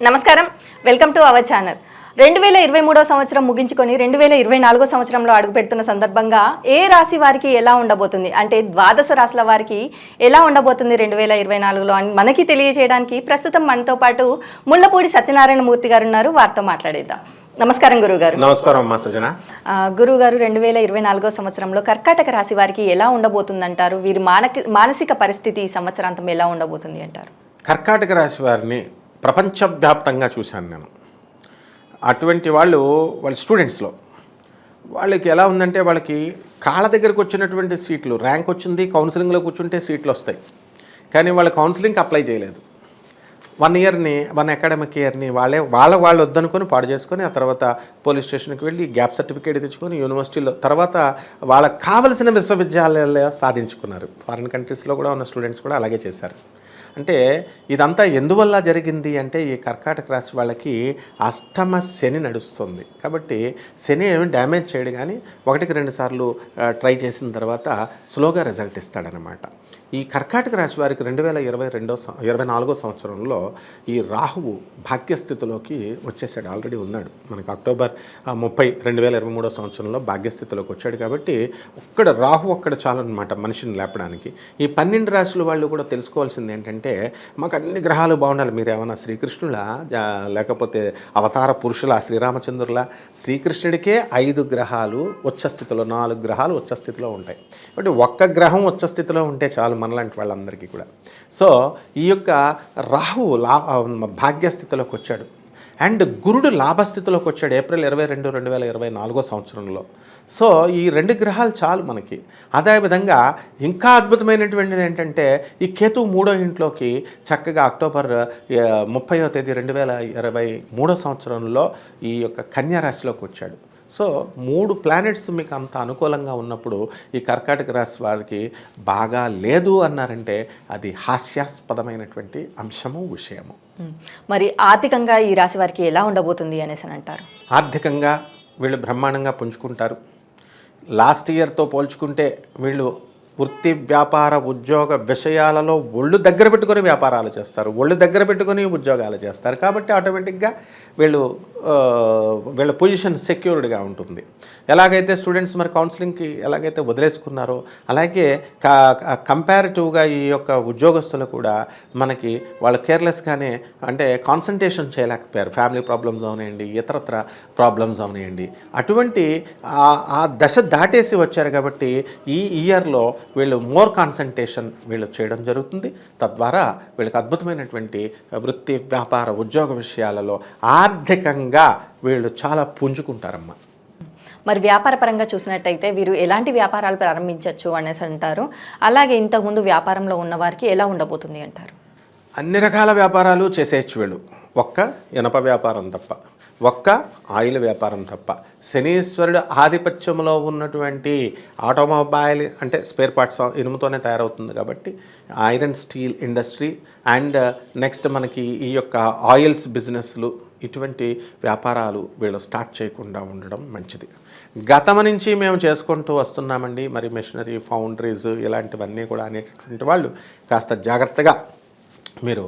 నమస్కారం, welcome to our channel. 2023 సంవత్సరం ముగించుకొని 2024 సంవత్సరంలో అడుగుపెడుతున్న సందర్భంగా ఏ రాశి వారికి ఎలా ఉండబోతుంది, అంటే ద్వాదశ రాశుల వారికి ఎలా ఉండబోతుంది 2024లో అని మనకి తెలియజేయడానికి ప్రస్తుతం మనతో పాటు ముళ్ళపూడి సత్యనారాయణ మూర్తి గారు ఉన్నారు. వారితో మాట్లాడేద్దాం. నమస్కారం గురువుగారు. నమస్కారం అమ్మా సుజన. గురువుగారు, 2024 సంవత్సరంలో కర్కాటక రాశి వారికి ఎలా ఉండబోతుంది అంటారు? వీరి మానసిక పరిస్థితి ఈ సంవత్సరాంతం ఎలా ఉండబోతుంది అంటారు? కర్కాటక రాశి వారిని ప్రపంచవ్యాప్తంగా చూశాను నేను. అటువంటి వాళ్ళ స్టూడెంట్స్లో వాళ్ళకి ఎలా ఉందంటే, వాళ్ళకి కాళ్ళ దగ్గరకు వచ్చినటువంటి సీట్లు, ర్యాంక్ వచ్చింది, కౌన్సిలింగ్లో కూర్చుంటే సీట్లు వస్తాయి, కానీ వాళ్ళు కౌన్సిలింగ్కి అప్లై చేయలేదు. 1 అకాడమిక్ ఇయర్ని వాళ్ళు వద్దనుకొని పాడు చేసుకొని, ఆ తర్వాత పోలీస్ స్టేషన్కి వెళ్ళి గ్యాప్ సర్టిఫికేట్ తెచ్చుకొని యూనివర్సిటీలో తర్వాత వాళ్ళకి కావలసిన విశ్వవిద్యాలయాలు సాధించుకున్నారు. ఫారిన్ కంట్రీస్లో కూడా ఉన్న స్టూడెంట్స్ కూడా అలాగే చేశారు. అంటే ఇదంతా ఎందువల్ల జరిగింది అంటే, ఈ కర్కాటక రాశి వాళ్ళకి అష్టమ శని నడుస్తుంది కాబట్టి శని ఏమి డ్యామేజ్ చేయడు, కానీ 1-2 సార్లు ట్రై చేసిన తర్వాత స్లోగా రిజల్ట్ ఇస్తాడనమాట. ఈ కర్కాటక రాశి వారికి 2024 సంవత్సరంలో ఈ రాహువు భాగ్యస్థితిలోకి వచ్చేసాడు, ఆల్రెడీ ఉన్నాడు. మనకు అక్టోబర్ 30, 2023 సంవత్సరంలో భాగ్యస్థితిలోకి వచ్చాడు. కాబట్టి రాహు ఒక్కడ చాలన్నమాట మనిషిని లేపడానికి. ఈ 12 రాశుల వాళ్ళు కూడా తెలుసుకోవాల్సింది ఏంటంటే, మాకు అన్ని గ్రహాలు బాగుండాలి. మీరు ఏమన్నా శ్రీకృష్ణులా లేకపోతే అవతార పురుషుల శ్రీరామచంద్రులా? శ్రీకృష్ణుడికే 5 గ్రహాలు ఉచ్చస్థితిలో, 4 గ్రహాలు ఉచ్చస్థితిలో ఉంటాయి. కాబట్టి ఒక్క గ్రహం ఉచ్చస్థితిలో ఉంటే చాలు మనలాంటి వాళ్ళందరికీ కూడా. సో ఈ యొక్క రాహువు భాగ్యస్థితిలోకి వచ్చాడు, అండ్ గురుడు లాభస్థితిలోకి వచ్చాడు ఏప్రిల్ 22, 2024 సంవత్సరంలో. సో ఈ 2 గ్రహాలు చాలు మనకి. అదేవిధంగా ఇంకా అద్భుతమైనటువంటిది ఏంటంటే, ఈ కేతువు 3వ ఇంట్లోకి చక్కగా అక్టోబర్ 30వ తేదీ 2023 సంవత్సరంలో ఈ యొక్క కన్యా రాశిలోకి వచ్చాడు. సో 3 ప్లానెట్స్ మీకు అంత అనుకూలంగా ఉన్నప్పుడు ఈ కర్కాటక రాశి వారికి బాగా లేదు అన్నారంటే అది హాస్యాస్పదమైనటువంటి అంశము, విషయము. మరి ఆర్థికంగా ఈ రాశి వారికి ఎలా ఉండబోతుంది అనేసి అంటారు? ఆర్థికంగా వీళ్ళు బ్రహ్మాండంగా పుంజుకుంటారు. లాస్ట్ ఇయర్తో పోల్చుకుంటే వీళ్ళు వృత్తి, వ్యాపార, ఉద్యోగ విషయాలలో ఒళ్ళు దగ్గర పెట్టుకొని వ్యాపారాలు చేస్తారు, ఒళ్ళు దగ్గర పెట్టుకొని ఉద్యోగాలు చేస్తారు. కాబట్టి ఆటోమేటిక్గా వీళ్ళ పొజిషన్ సెక్యూర్డ్గా ఉంటుంది. ఎలాగైతే స్టూడెంట్స్ మరి కౌన్సిలింగ్కి ఎలాగైతే వదిలేసుకున్నారో, అలాగే కంపారిటివ్గా ఈ యొక్క ఉద్యోగస్తులు కూడా మనకి వాళ్ళు కేర్లెస్గానే, అంటే కాన్సన్ట్రేషన్ చేయలేకపోయారు. ఫ్యామిలీ ప్రాబ్లమ్స్ అవనివ్వండి, ఇతరత్ర ప్రాబ్లమ్స్ అవనివ్వండి, అటువంటి ఆ దశ దాటేసి వచ్చారు. కాబట్టి ఈ ఇయర్లో వీళ్ళు మోర్ కాన్సన్ట్రేషన్ వీళ్ళు చేయడం జరుగుతుంది. తద్వారా వీళ్ళకి అద్భుతమైనటువంటి వృత్తి, వ్యాపార, ఉద్యోగ విషయాలలో ఆర్థికంగా వీళ్ళు చాలా పుంజుకుంటారమ్మా. మరి వ్యాపార పరంగా చూసినట్టయితే వీరు ఎలాంటి వ్యాపారాలు ప్రారంభించవచ్చు అనేసి అంటారు? అలాగే ఇంతకుముందు వ్యాపారంలో ఉన్న వారికి ఎలా ఉండబోతుంది అంటారు? అన్ని రకాల వ్యాపారాలు చేసేయచ్చు వీళ్ళు, ఒక్క ఇనప వ్యాపారం తప్ప, ఒక్క ఆయిల్ వ్యాపారం తప్ప. శనీశ్వరుడు ఆధిపత్యంలో ఉన్నటువంటి ఆటోమొబైల్, అంటే స్పేర్ పార్ట్స్ ఇనుముతోనే తయారవుతుంది కాబట్టి iron steel industry, and next మనకి ఈ యొక్క ఆయిల్స్ బిజినెస్లు, ఇటువంటి వ్యాపారాలు వీళ్ళు స్టార్ట్ చేయకుండా ఉండడం మంచిది. గతం నుంచి మేము చేసుకుంటూ వస్తున్నామండి, మరి మెషినరీ, ఫౌండరీస్ ఇలాంటివన్నీ కూడా అనేటటువంటి వాళ్ళు కాస్త జాగ్రత్తగా మీరు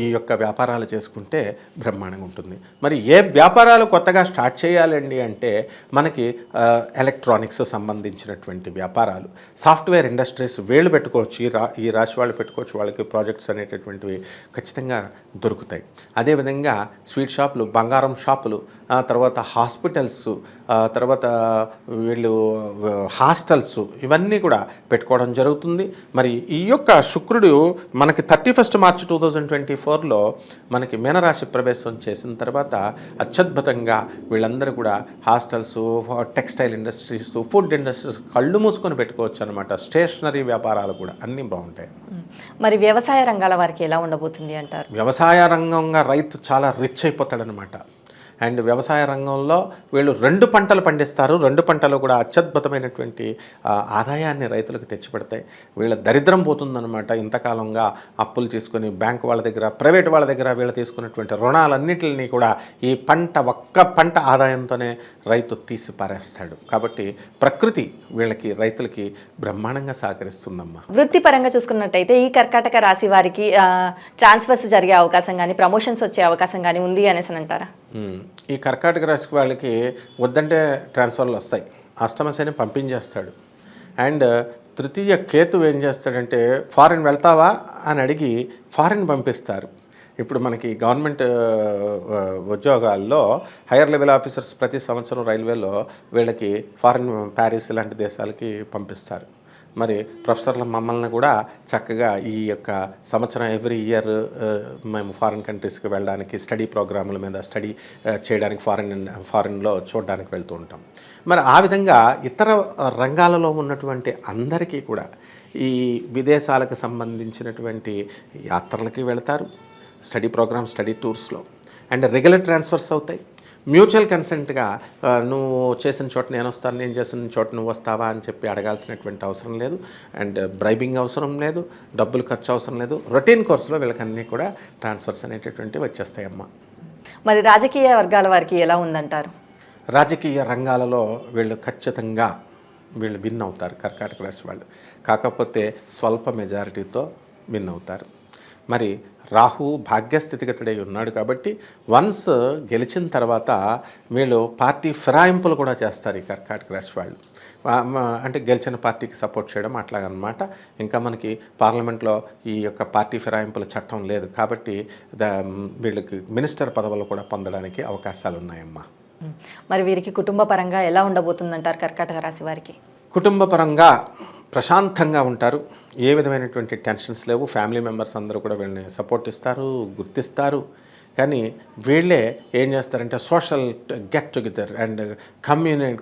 ఈ యొక్క వ్యాపారాలు చేసుకుంటే బ్రహ్మాండంగా ఉంటుంది. మరి ఏ వ్యాపారాలు కొత్తగా స్టార్ట్ చేయాలండి అంటే, మనకి ఎలక్ట్రానిక్స్ సంబంధించినటువంటి వ్యాపారాలు, సాఫ్ట్వేర్ ఇండస్ట్రీస్ వీళ్ళు పెట్టుకోవచ్చు. ఈ రాశి వాళ్ళు పెట్టుకోవచ్చు. వాళ్ళకి ప్రాజెక్ట్స్ అనేటటువంటివి ఖచ్చితంగా దొరుకుతాయి. అదేవిధంగా స్వీట్ షాపులు, బంగారం షాపులు, తర్వాత హాస్పిటల్స్, తర్వాత వీళ్ళు హాస్టల్స్, ఇవన్నీ కూడా పెట్టుకోవడం జరుగుతుంది. మరి ఈ యొక్క శుక్రుడు మనకి 31 మార్చి 2024లో మనకి మీనరాశి ప్రవేశం చేసిన తర్వాత అత్యద్భుతంగా వీళ్ళందరూ కూడా hostels, textile industries, food industries కళ్ళు మూసుకొని పెట్టుకోవచ్చు అనమాట. స్టేషనరీ వ్యాపారాలు కూడా అన్నీ బాగుంటాయి. మరి వ్యవసాయ రంగాల వారికి ఎలా ఉండబోతుంది అంటారు? వ్యవసాయ రంగంగా రైతు చాలా రిచ్ అయిపోతాడనమాట. అండ్ వ్యవసాయ రంగంలో వీళ్ళు 2 పంటలు పండిస్తారు. 2 పంటలు కూడా అత్యద్భుతమైనటువంటి ఆదాయాన్ని రైతులకు తెచ్చిపెడతాయి. వీళ్ళ దరిద్రం పోతుందన్నమాట. ఇంతకాలంగా అప్పులు తీసుకొని బ్యాంకు వాళ్ళ దగ్గర, ప్రైవేట్ వాళ్ళ దగ్గర వీళ్ళు తీసుకున్నటువంటి రుణాలన్నింటినీ కూడా ఈ ఒక్క పంట ఆదాయంతోనే రైతు తీసి పారేస్తాడు. కాబట్టి ప్రకృతి వీళ్ళకి, రైతులకి బ్రహ్మాండంగా సహకరిస్తుందమ్మా. వృత్తిపరంగా చూసుకున్నట్టయితే ఈ కర్కాటక రాశి వారికి ట్రాన్స్ఫర్స్ జరిగే అవకాశం కానీ, ప్రమోషన్స్ వచ్చే అవకాశం కానీ ఉంది అనేసి అంటారా? ఈ కర్కాటక రాశి వాళ్ళకి వద్దంటే ట్రాన్స్ఫర్లు వస్తాయి. అష్టమ శని పంపించేస్తాడు. అండ్ తృతీయ కేతువు ఏం చేస్తాడంటే ఫారిన్ వెళ్తావా అని అడిగి ఫారిన్ పంపిస్తారు. ఇప్పుడు మనకి గవర్నమెంట్ ఉద్యోగాల్లో హైయర్ లెవెల్ ఆఫీసర్స్ ప్రతి సంవత్సరం రైల్వేలో వీళ్ళకి ఫారిన్, ప్యారిస్ లాంటి దేశాలకి పంపిస్తారు. మరి ప్రొఫెసర్ల మమ్మల్ని కూడా చక్కగా ఈ యొక్క సంవత్సరం ఎవ్రీ ఇయర్ మేము ఫారిన్ కంట్రీస్కి వెళ్ళడానికి, స్టడీ ప్రోగ్రాముల మీద స్టడీ చేయడానికి ఫారిన్లో చూడడానికి వెళ్తూ ఉంటాం. మరి ఆ విధంగా ఇతర రంగాలలో ఉన్నటువంటి అందరికీ కూడా ఈ విదేశాలకు సంబంధించినటువంటి యాత్రలకి వెళ్తారు, స్టడీ ప్రోగ్రామ్, స్టడీ టూర్స్లో. అండ్ రెగ్యులర్ ట్రాన్స్ఫర్స్ అవుతాయి. మ్యూచువల్ కన్సెంట్గా నువ్వు చేసిన చోట నేను వస్తాను, నేను చేసిన చోట నువ్వు వస్తావా అని చెప్పి అడగాల్సినటువంటి అవసరం లేదు. అండ్ బ్రైబింగ్ అవసరం లేదు, డబ్బులు ఖర్చు అవసరం లేదు. రొటీన్ కోర్సులో వీళ్ళకన్నీ కూడా ట్రాన్స్ఫర్స్ అనేటటువంటివి వచ్చేస్తాయమ్మా. మరి రాజకీయ వర్గాల వారికి ఎలా ఉందంటారు? రాజకీయ రంగాలలో వీళ్ళు ఖచ్చితంగా విన్ అవుతారు కర్కాటక రాశి వాళ్ళు. కాకపోతే స్వల్ప మెజారిటీతో విన్ అవుతారు. మరి రాహు భాగ్యస్థితిగతుడై ఉన్నాడు కాబట్టి వన్స్ గెలిచిన తర్వాత వీళ్ళు పార్టీ ఫిరాయింపులు కూడా చేస్తారు ఈ కర్కాటక రాశి వాళ్ళు. అంటే గెలిచిన పార్టీకి సపోర్ట్ చేయడం అట్లాగనమాట. ఇంకా మనకి పార్లమెంట్లో ఈ యొక్క పార్టీ ఫిరాయింపుల చట్టం లేదు కాబట్టి వీళ్ళకి మినిస్టర్ పదవులు కూడా పొందడానికి అవకాశాలు ఉన్నాయమ్మా. మరి వీరికి కుటుంబ పరంగా ఎలా ఉండబోతుందంటారు కర్కాటక రాశి వారికి? కుటుంబ పరంగా ప్రశాంతంగా ఉంటారు. ఏ విధమైనటువంటి టెన్షన్స్ లేవు. ఫ్యామిలీ మెంబర్స్ అందరూ కూడా వీళ్ళని సపోర్ట్ ఇస్తారు, గుర్తిస్తారు. కానీ వీళ్ళే ఏం చేస్తారంటే social get together and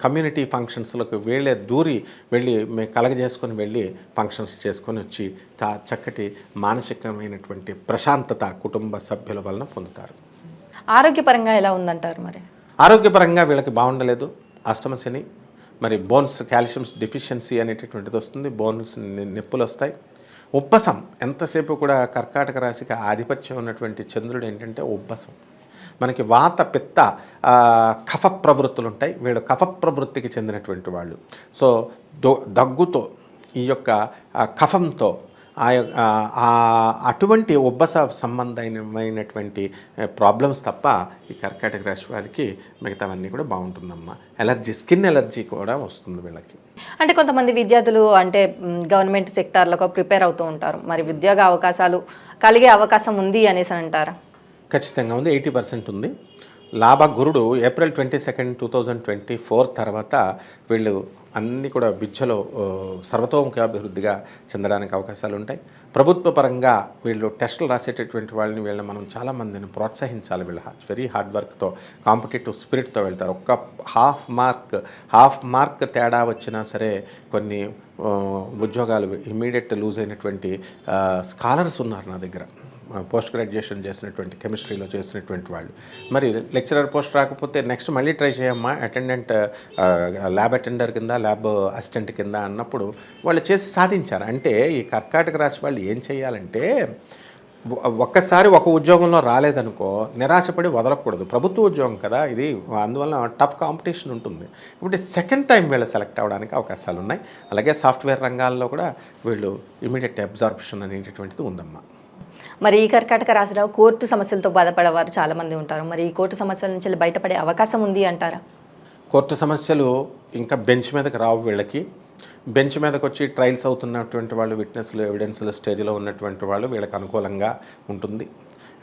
community ఫంక్షన్స్లకు వీళ్ళే వెళ్ళి కలగజేసుకొని వెళ్ళి ఫంక్షన్స్ చేసుకొని వచ్చి చక్కటి మానసికమైనటువంటి ప్రశాంతత కుటుంబ సభ్యుల వలన పొందుతారు. ఆరోగ్యపరంగా ఎలా ఉందంటారు? మరి ఆరోగ్యపరంగా వీళ్ళకి బాగుండలేదు. అష్టమ శని, మరి బోన్స్ కాల్షియమ్స్ డెఫిషియన్సీ అనేటటువంటిది వస్తుంది. బోన్స్ నొప్పులు వస్తాయి. ఉబ్బసం, ఎంతసేపు కూడా కర్కాటక రాశికి ఆధిపత్యం ఉన్నటువంటి చంద్రుడు ఏంటంటే ఉబ్బసం. మనకి వాత, పిత్త, కఫ ప్రవృత్తులు ఉంటాయి. వీళ్ళు కఫ ప్రవృత్తికి చెందినటువంటి వాళ్ళు. సో దగ్గుతో, ఈ యొక్క కఫంతో అటువంటి ఉబ్బస సంబంధమైనటువంటి ప్రాబ్లమ్స్ తప్ప ఈ కర్కాటక రాశి వారికి మిగతావన్నీ కూడా బాగుంటుందమ్మా. ఎలర్జీ, స్కిన్ ఎలర్జీ కూడా వస్తుంది వీళ్ళకి. అంటే కొంతమంది విద్యార్థులు అంటే గవర్నమెంట్ సెక్టార్లకు ప్రిపేర్ అవుతూ ఉంటారు. మరి ఉద్యోగ అవకాశాలు కలిగే అవకాశం ఉంది అనేసి అంటారా? ఖచ్చితంగా ఉంది. 80% ఉంది. లాభగురుడు ఏప్రిల్ 22, 2024 తర్వాత వీళ్ళు అన్నీ కూడా విద్యలో సర్వతోముఖాభివృద్ధిగా చెందడానికి అవకాశాలు ఉంటాయి. ప్రభుత్వ పరంగా వీళ్ళు టెస్టులు రాసేటటువంటి వీళ్ళని మనం చాలామందిని ప్రోత్సహించాలి. వీళ్ళు వెరీ హార్డ్ వర్క్తో, కాంపిటేటివ్ స్పిరిట్తో వెళ్తారు. ఒక్క హాఫ్ మార్క్ తేడా వచ్చినా సరే కొన్ని ఉద్యోగాలు ఇమ్మీడియట్ లూజ్ అయినటువంటి స్కాలర్స్ ఉన్నారు నా దగ్గర. పోస్ట్ గ్రాడ్యుయేషన్ చేసినటువంటి, కెమిస్ట్రీలో చేసినటువంటి వాళ్ళు. మరి లెక్చరర్ పోస్ట్ రాకపోతే నెక్స్ట్ మళ్ళీ ట్రై చేయమ్మా, అటెండెంట్, ల్యాబ్ అటెండర్ కింద, ల్యాబ్ అసిస్టెంట్ కింద అన్నప్పుడు వాళ్ళు చేసి సాధించారు. అంటే ఈ కర్కాటక రాశి వాళ్ళు ఏం చేయాలంటే ఒక్కసారి ఒక ఉద్యోగంలో రాలేదనుకో నిరాశపడి వదలకూడదు. ప్రభుత్వ ఉద్యోగం కదా ఇది, అందువల్ల టఫ్ కాంపిటీషన్ ఉంటుంది. ఇప్పుడు సెకండ్ టైం వీళ్ళు సెలెక్ట్ అవ్వడానికి అవకాశాలు ఉన్నాయి. అలాగే సాఫ్ట్వేర్ రంగాల్లో కూడా వీళ్ళు ఇమీడియట్ అబ్జార్ప్షన్ అనేటటువంటిది ఉందమ్మా. మరి ఈ కర్కాటక రాశిలో కోర్టు సమస్యలతో బాధపడేవారు చాలామంది ఉంటారు. మరి ఈ కోర్టు సమస్యల నుంచి బయటపడే అవకాశం ఉంది అంటారా? కోర్టు సమస్యలు ఇంకా బెంచ్ మీదకి రావు వీళ్ళకి. బెంచ్ మీదకి వచ్చి ట్రయల్స్ అవుతున్నటువంటి వాళ్ళు, విట్నెస్లు, ఎవిడెన్స్ల స్టేజ్లో ఉన్నటువంటి వాళ్ళు వీళ్ళకి అనుకూలంగా ఉంటుంది.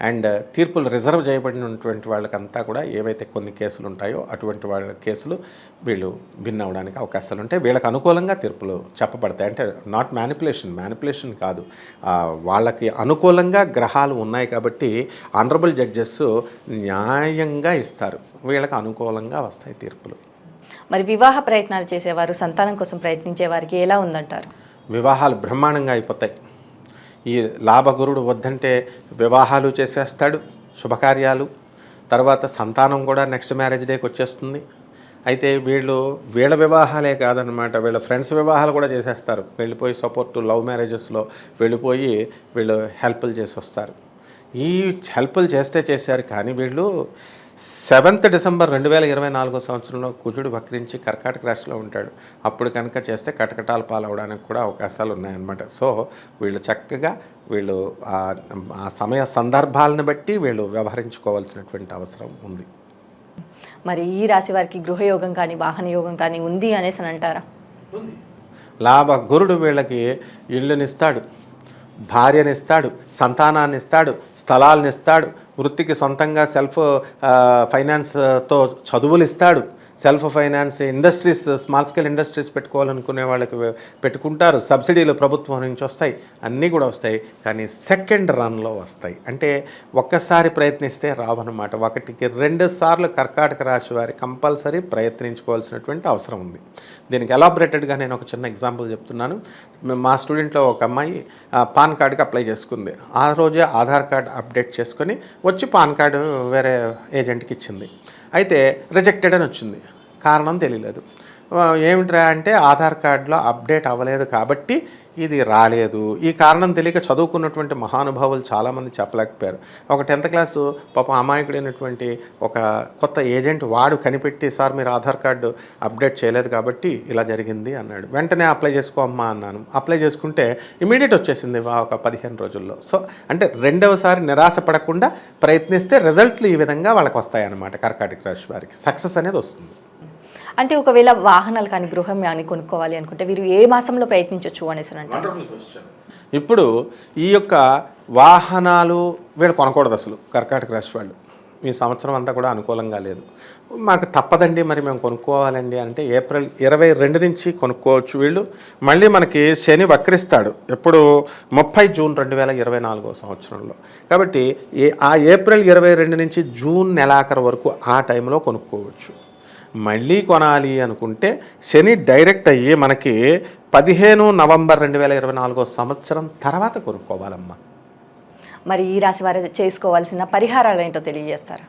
అండ్ తీర్పులు రిజర్వ్ చేయబడినటువంటి వాళ్ళకంతా కూడా ఏవైతే కొన్ని కేసులు ఉంటాయో అటువంటి వాళ్ళ కేసులు వీళ్ళు విన్ అవ్వడానికి అవకాశాలు ఉంటాయి. వీళ్ళకి అనుకూలంగా తీర్పులు చెప్పబడతాయి. అంటే నాట్ మ్యానిపులేషన్ కాదు, వాళ్ళకి అనుకూలంగా గ్రహాలు ఉన్నాయి కాబట్టి ఆనరబుల్ జడ్జెస్ న్యాయంగా ఇస్తారు. వీళ్ళకి అనుకూలంగా వస్తాయి తీర్పులు. మరి వివాహ ప్రయత్నాలు చేసేవారు, సంతానం కోసం ప్రయత్నించే వారికి ఎలా ఉందంటారు? వివాహాలు బ్రహ్మాండంగా అయిపోతాయి. ఈ లాభగురుడు వద్దంటే వివాహాలు చేసేస్తాడు, శుభకార్యాలు. తర్వాత సంతానం కూడా నెక్స్ట్ మ్యారేజ్ డేకి వచ్చేస్తుంది. అయితే వీళ్ళ వివాహాలే కాదనమాట, వీళ్ళ ఫ్రెండ్స్ వివాహాలు కూడా చేసేస్తారు. వెళ్ళిపోయి సపోర్ట్ లవ్ మ్యారేజెస్లో వెళ్ళిపోయి వీళ్ళు హెల్ప్లు చేసి వస్తారు. ఈ హెల్ప్లు చేశారు కానీ వీళ్ళు 7th డిసెంబర్ 2024 సంవత్సరంలో కుజుడు వక్రించి కర్కాటక రాశిలో ఉంటాడు. అప్పుడు కనుక చేస్తే కటకటాల పాలవడానికి కూడా అవకాశాలు ఉన్నాయన్నమాట. సో వీళ్ళు చక్కగా ఆ సమయ సందర్భాలను బట్టి వీళ్ళు వ్యవహరించుకోవాల్సినటువంటి అవసరం ఉంది. మరి ఈ రాశి వారికి గృహయోగం కానీ వాహన యోగం కానీ ఉంది అనేసి అని అంటారా? గురుడు వీళ్ళకి ఇళ్ళనిస్తాడు, భార్యనిస్తాడు, సంతానాన్ని ఇస్తాడు, స్థలాలను ఇస్తాడు, వృత్తికి సొంతంగా సెల్ఫ్ ఫైనాన్స్తో చదువులు ఇస్తాడు, self finance industries, small scale industries పెట్టుకోవాలనుకునే వాళ్ళకి పెట్టుకుంటారు. సబ్సిడీలు ప్రభుత్వం నుంచి వస్తాయి, అన్నీ కూడా వస్తాయి. కానీ సెకండ్ రన్లో వస్తాయి. అంటే ఒక్కసారి ప్రయత్నిస్తే రావన్నమాట. 1కి 2 సార్లు కర్కాటక రాశి వారి కంపల్సరీ ప్రయత్నించుకోవాల్సినటువంటి అవసరం ఉంది. దీనికి ఎలాబరేటెడ్గా నేను ఒక చిన్న ఎగ్జాంపుల్ చెప్తున్నాను. మా స్టూడెంట్లో ఒక అమ్మాయి పాన్ కార్డుకి అప్లై చేసుకుంది. ఆ రోజే ఆధార్ కార్డు అప్డేట్ చేసుకొని వచ్చి పాన్ కార్డు వేరే ఏజెంట్కి ఇచ్చింది. అయితే రిజెక్టెడ్ అని వచ్చింది. కారణం తెలియలేదు. ఏమిట్రా అంటే ఆధార్ కార్డులో అప్డేట్ అవ్వలేదు కాబట్టి ఇది రాలేదు. ఈ కారణం తెలియక చదువుకున్నటువంటి మహానుభావులు చాలామంది చెప్పలేకపోయారు. ఒక 10th క్లాసు పాపం అమాయకుడైనటువంటి ఒక కొత్త ఏజెంట్ వాడు కనిపెట్టి, సార్ మీరు ఆధార్ కార్డు అప్డేట్ చేయలేదు కాబట్టి ఇలా జరిగింది అన్నాడు. వెంటనే అప్లై చేసుకోమ్మా అన్నాను. అప్లై చేసుకుంటే ఇమీడియట్ వచ్చేసింది ఒక 15 రోజుల్లో. సో అంటే రెండవసారి నిరాశ పడకుండా ప్రయత్నిస్తే రిజల్ట్లు ఈ విధంగా వాళ్ళకి వస్తాయన్నమాట. కర్కాటక రాశి వారికి సక్సెస్ అనేది వస్తుంది. అంటే ఒకవేళ వాహనాలు కానీ గృహం కానీ కొనుక్కోవాలి అనుకుంటే వీరు ఏ మాసంలో ప్రయత్నించవచ్చు అనేసి అంటారు? ఇప్పుడు ఈ యొక్క వాహనాలు వీళ్ళు కొనకూడదు అసలు. కర్కాటక రాశి వాళ్ళు ఈ సంవత్సరం అంతా కూడా అనుకూలంగా లేదు. మాకు తప్పదండి మరి మేము కొనుక్కోవాలండి అంటే ఏప్రిల్ 22 నుంచి కొనుక్కోవచ్చు వీళ్ళు. మళ్ళీ మనకి శని వక్రిస్తాడు ఎప్పుడు 30 జూన్ 2024 సంవత్సరంలో. కాబట్టి ఆ ఏప్రిల్ 22 నుంచి జూన్ నెలాఖరు వరకు ఆ టైంలో కొనుక్కోవచ్చు. మళ్ళీ కొనాలి అనుకుంటే శని డైరెక్ట్ అయ్యి మనకి 15 నవంబర్ 2024 సంవత్సరం తర్వాత కొనుక్కోవాలమ్మా. మరి ఈ రాశి వారు చేసుకోవాల్సిన పరిహారాలు ఏంటో తెలియజేస్తారా?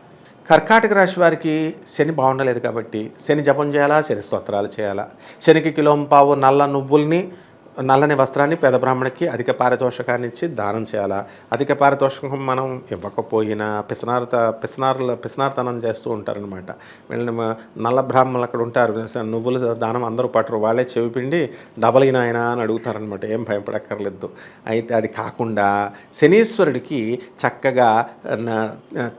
కర్కాటక రాశి వారికి శని బాగుండలేదు కాబట్టి శని జపం చేయాలా, శని స్తోత్రాలు చేయాలా. శనికి కిలోంపావు నల్లని వస్త్రాన్ని పేద బ్రాహ్మణికి అధిక పారితోషికాన్ని ఇచ్చి దానం చేయాలా. అధిక పారితోషికం మనం ఇవ్వకపోయినా పిసినార్తనం చేస్తూ ఉంటారనమాట. వీళ్ళని నల్ల బ్రాహ్మణులు అక్కడ ఉంటారు, నువ్వులు దానం అందరూ పట్టరు, వాళ్ళే చెవిపిండి డబల్ అయినా అని అడుగుతారనమాట. ఏం భయపడక్కర్లేదు. అయితే అది కాకుండా శనీశ్వరుడికి చక్కగా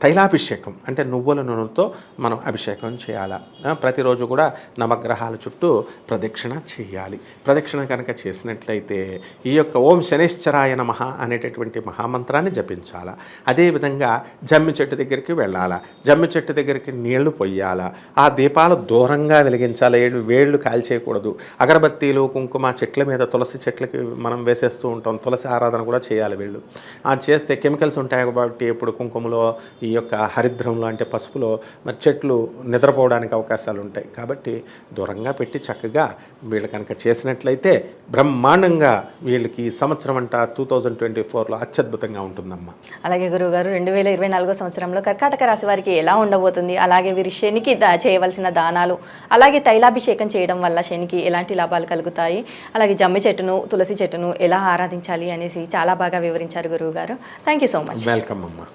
తైలాభిషేకం అంటే నువ్వుల నూనెతో మనం అభిషేకం చేయాలా. ప్రతిరోజు కూడా నవగ్రహాల చుట్టూ ప్రదక్షిణ చేయాలి. ప్రదక్షిణ కనుక చేసినట్లయితే ఈ యొక్క ఓం శనిశ్చరాయ నమః అనేటటువంటి మహామంత్రాన్ని జపించాలా. అదేవిధంగా జమ్మి చెట్టు దగ్గరికి వెళ్ళాలా, జమ్మి చెట్టు దగ్గరికి నీళ్లు పొయ్యాలా, ఆ దీపాలు దూరంగా వెలిగించాలి, వేళ్ళు కాల్చేయకూడదు. అగరబత్తీలు కుంకుమ చెట్ల మీద తులసి చెట్లకి మనం వేసేస్తూ ఉంటాం, తులసి ఆరాధన కూడా చేయాలి వీళ్ళు. అది చేస్తే కెమికల్స్ ఉంటాయి కాబట్టి ఇప్పుడు కుంకుమలో ఈ యొక్క హరిద్రంలో అంటే పసుపులో మరి చెట్లు నిద్రపోవడానికి అవకాశాలు ఉంటాయి. కాబట్టి దూరంగా పెట్టి చక్కగా వీళ్ళు కనుక చేసినట్లయితే బ్రహ్మాండంగా వీళ్ళకి ఈ సంవత్సరం అంట 2024లో అత్యద్భుతంగా ఉంటుందమ్మా. అలాగే గురువుగారు 2024 సంవత్సరంలో కర్కాటక రాశి వారికి ఎలా ఉండబోతుంది, అలాగే వీరి శనికి చేయవలసిన దానాలు, అలాగే తైలాభిషేకం చేయడం వల్ల శనికి ఎలాంటి లాభాలు కలుగుతాయి, అలాగే జమ్మి చెట్టును తులసి చెట్టును ఎలా ఆరాధించాలి అనేసి చాలా బాగా వివరించారు గురువుగారు. Thank you so much. Welcome అమ్మా.